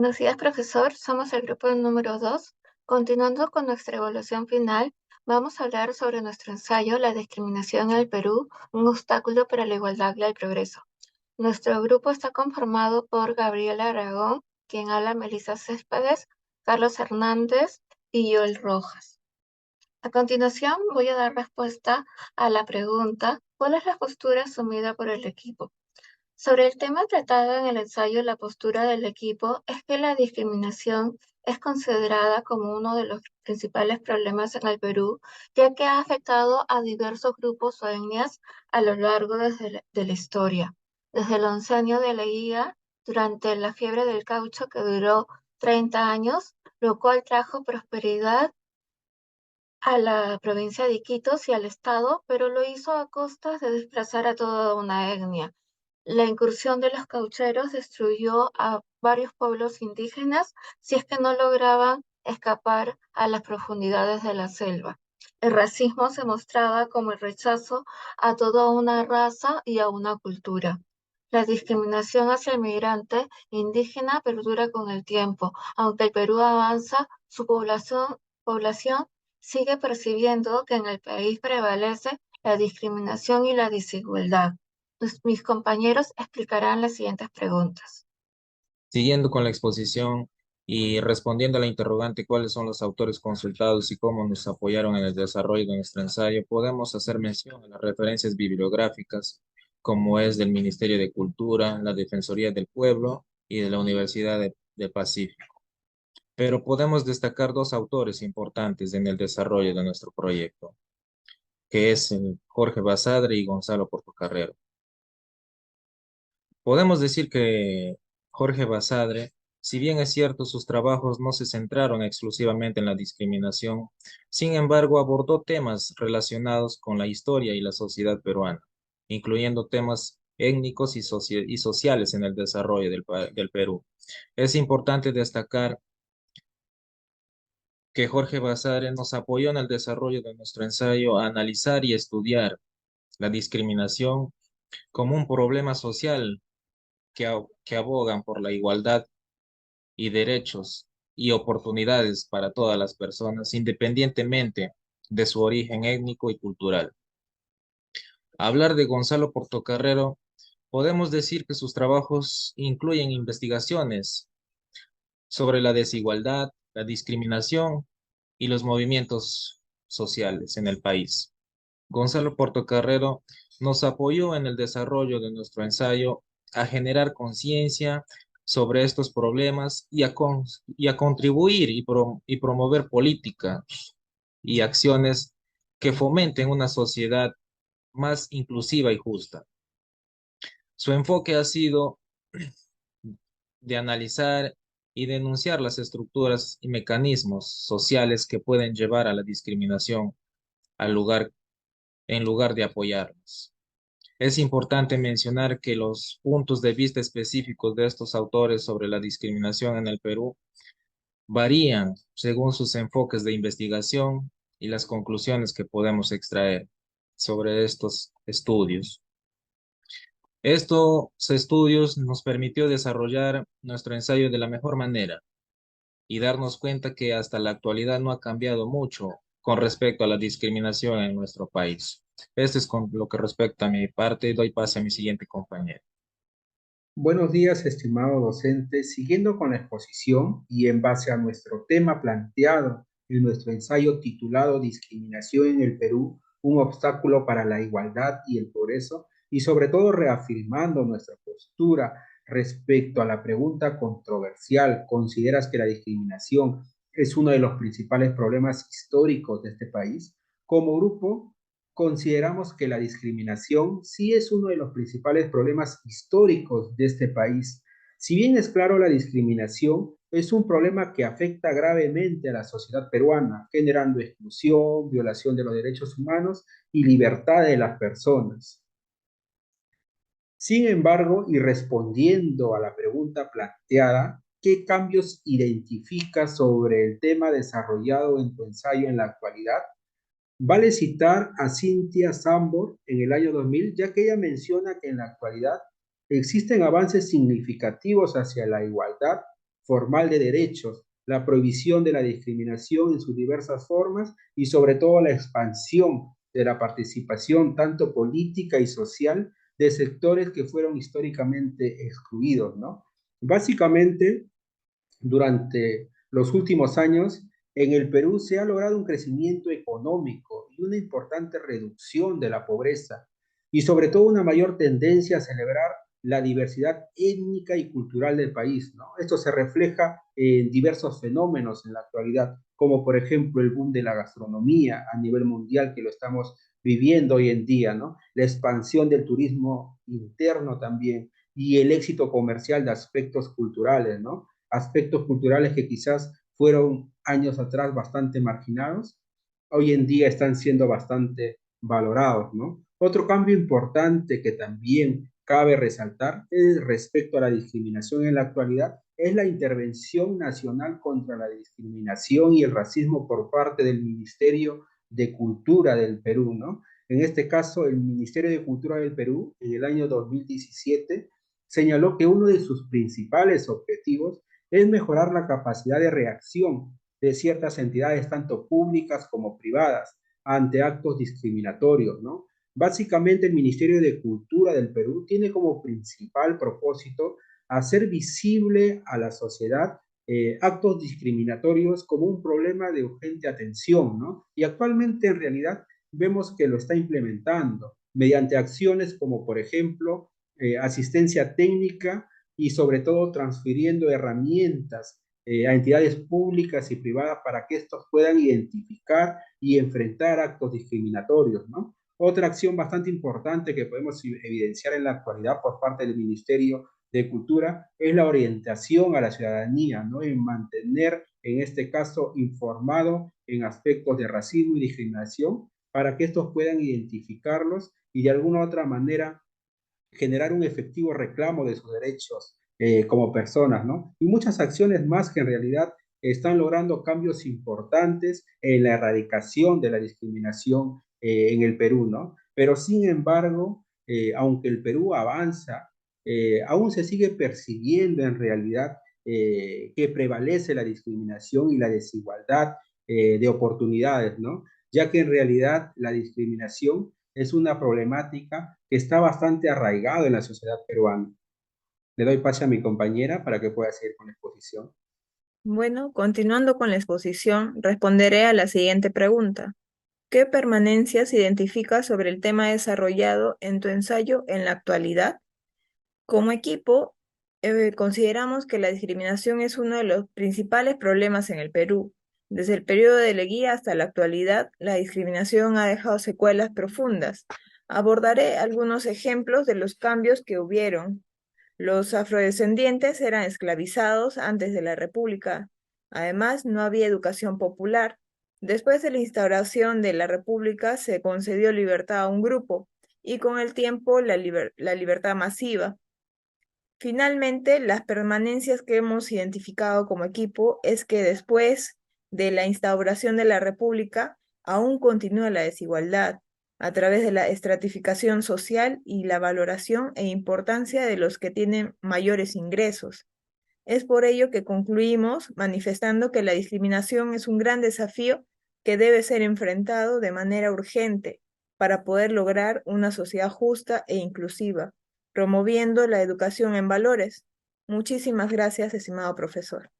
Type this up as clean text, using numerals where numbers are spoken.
Buenos días, profesor. Somos el grupo número 2. Continuando con nuestra evaluación final, vamos a hablar sobre nuestro ensayo La discriminación en el Perú, un obstáculo para la igualdad y el progreso. Nuestro grupo está conformado por Gabriela Aragón, quien habla Melissa Céspedes, Carlos Hernández y Joel Rojas. A continuación, voy a dar respuesta a la pregunta: ¿cuál es la postura asumida por el equipo? Sobre el tema tratado en el ensayo, la postura del equipo es que la discriminación es considerada como uno de los principales problemas en el Perú, ya que ha afectado a diversos grupos o etnias a lo largo de la historia. Desde el oncenio de la IA, durante la fiebre del caucho que duró 30 años, lo cual trajo prosperidad a la provincia de Iquitos y al Estado, pero lo hizo a costas de desplazar a toda una etnia. La incursión de los caucheros destruyó a varios pueblos indígenas si es que no lograban escapar a las profundidades de la selva. El racismo se mostraba como el rechazo a toda una raza y a una cultura. La discriminación hacia el migrante indígena perdura con el tiempo. Aunque el Perú avanza, su población sigue percibiendo que en el país prevalece la discriminación y la desigualdad. Mis compañeros explicarán las siguientes preguntas. Siguiendo con la exposición y respondiendo a la interrogante cuáles son los autores consultados y cómo nos apoyaron en el desarrollo de nuestro ensayo, podemos hacer mención a las referencias bibliográficas, como es del Ministerio de Cultura, la Defensoría del Pueblo y de la Universidad de Pacífico. Pero podemos destacar dos autores importantes en el desarrollo de nuestro proyecto, que es Jorge Basadre y Gonzalo Portocarrero. Podemos decir que Jorge Basadre, si bien es cierto, sus trabajos no se centraron exclusivamente en la discriminación, sin embargo, abordó temas relacionados con la historia y la sociedad peruana, incluyendo temas étnicos y sociales en el desarrollo del Perú. Es importante destacar que Jorge Basadre nos apoyó en el desarrollo de nuestro ensayo a analizar y estudiar la discriminación como un problema social que abogan por la igualdad y derechos y oportunidades para todas las personas, independientemente de su origen étnico y cultural. Hablar de Gonzalo Portocarrero, podemos decir que sus trabajos incluyen investigaciones sobre la desigualdad, la discriminación y los movimientos sociales en el país. Gonzalo Portocarrero nos apoyó en el desarrollo de nuestro ensayo a generar conciencia sobre estos problemas y a contribuir y promover políticas y acciones que fomenten una sociedad más inclusiva y justa. Su enfoque ha sido de analizar y denunciar las estructuras y mecanismos sociales que pueden llevar a la discriminación al lugar, en lugar de apoyarnos. Es importante mencionar que los puntos de vista específicos de estos autores sobre la discriminación en el Perú varían según sus enfoques de investigación y las conclusiones que podemos extraer sobre estos estudios. Estos estudios nos permitió desarrollar nuestro ensayo de la mejor manera y darnos cuenta que hasta la actualidad no ha cambiado mucho con respecto a la discriminación en nuestro país. Esto es con lo que respecta a mi parte. Doy pase a mi siguiente compañero. Buenos días, estimado docente. Siguiendo con la exposición y en base a nuestro tema planteado en nuestro ensayo titulado Discriminación en el Perú, un obstáculo para la igualdad y el progreso, y sobre todo reafirmando nuestra postura respecto a la pregunta controversial, ¿consideras que la discriminación es uno de los principales problemas históricos de este país? Como grupo, consideramos que la discriminación sí es uno de los principales problemas históricos de este país. Si bien es claro, la discriminación es un problema que afecta gravemente a la sociedad peruana, generando exclusión, violación de los derechos humanos y libertad de las personas. Sin embargo, y respondiendo a la pregunta planteada, ¿qué cambios identificas sobre el tema desarrollado en tu ensayo en la actualidad? Vale citar a Cynthia Sambor en el año 2000, ya que ella menciona que en la actualidad existen avances significativos hacia la igualdad formal de derechos, la prohibición de la discriminación en sus diversas formas y sobre todo la expansión de la participación tanto política y social de sectores que fueron históricamente excluidos, ¿no? Básicamente, durante los últimos años, en el Perú se ha logrado un crecimiento económico y una importante reducción de la pobreza y sobre todo una mayor tendencia a celebrar la diversidad étnica y cultural del país, ¿no? Esto se refleja en diversos fenómenos en la actualidad, como por ejemplo el boom de la gastronomía a nivel mundial que lo estamos viviendo hoy en día, ¿no? La expansión del turismo interno también y el éxito comercial de aspectos culturales, ¿no? Aspectos culturales que quizás fueron años atrás bastante marginados, hoy en día están siendo bastante valorados, ¿no? Otro cambio importante que también cabe resaltar es respecto a la discriminación en la actualidad, es la intervención nacional contra la discriminación y el racismo por parte del Ministerio de Cultura del Perú, ¿no? En este caso, el Ministerio de Cultura del Perú, en el año 2017, señaló que uno de sus principales objetivos es mejorar la capacidad de reacción de ciertas entidades, tanto públicas como privadas, ante actos discriminatorios, ¿no? Básicamente, el Ministerio de Cultura del Perú tiene como principal propósito hacer visible a la sociedad actos discriminatorios como un problema de urgente atención, ¿no? Y actualmente, en realidad, vemos que lo está implementando mediante acciones como, por ejemplo, asistencia técnica y sobre todo transfiriendo herramientas a entidades públicas y privadas para que estos puedan identificar y enfrentar actos discriminatorios, ¿no? Otra acción bastante importante que podemos evidenciar en la actualidad por parte del Ministerio de Cultura es la orientación a la ciudadanía, ¿no? En mantener, en este caso, informado en aspectos de racismo y discriminación para que estos puedan identificarlos y de alguna u otra manera generar un efectivo reclamo de sus derechos como personas, ¿no? Y muchas acciones más que en realidad están logrando cambios importantes en la erradicación de la discriminación en el Perú, ¿no? Pero sin embargo, aunque el Perú avanza, aún se sigue percibiendo en realidad que prevalece la discriminación y la desigualdad de oportunidades, ¿no? Ya que en realidad la discriminación es una problemática que está bastante arraigada en la sociedad peruana. Le doy paso a mi compañera para que pueda seguir con la exposición. Bueno, continuando con la exposición, responderé a la siguiente pregunta. ¿Qué permanencias identificas sobre el tema desarrollado en tu ensayo en la actualidad? Como equipo, consideramos que la discriminación es uno de los principales problemas en el Perú. Desde el periodo de Leguía hasta la actualidad, la discriminación ha dejado secuelas profundas. Abordaré algunos ejemplos de los cambios que hubieron. Los afrodescendientes eran esclavizados antes de la República. Además, no había educación popular. Después de la instauración de la República, se concedió libertad a un grupo y con el tiempo la libertad masiva. Finalmente, las permanencias que hemos identificado como equipo es que después de la instauración de la República, aún continúa la desigualdad a través de la estratificación social y la valoración e importancia de los que tienen mayores ingresos. Es por ello que concluimos manifestando que la discriminación es un gran desafío que debe ser enfrentado de manera urgente para poder lograr una sociedad justa e inclusiva, promoviendo la educación en valores. Muchísimas gracias, estimado profesor.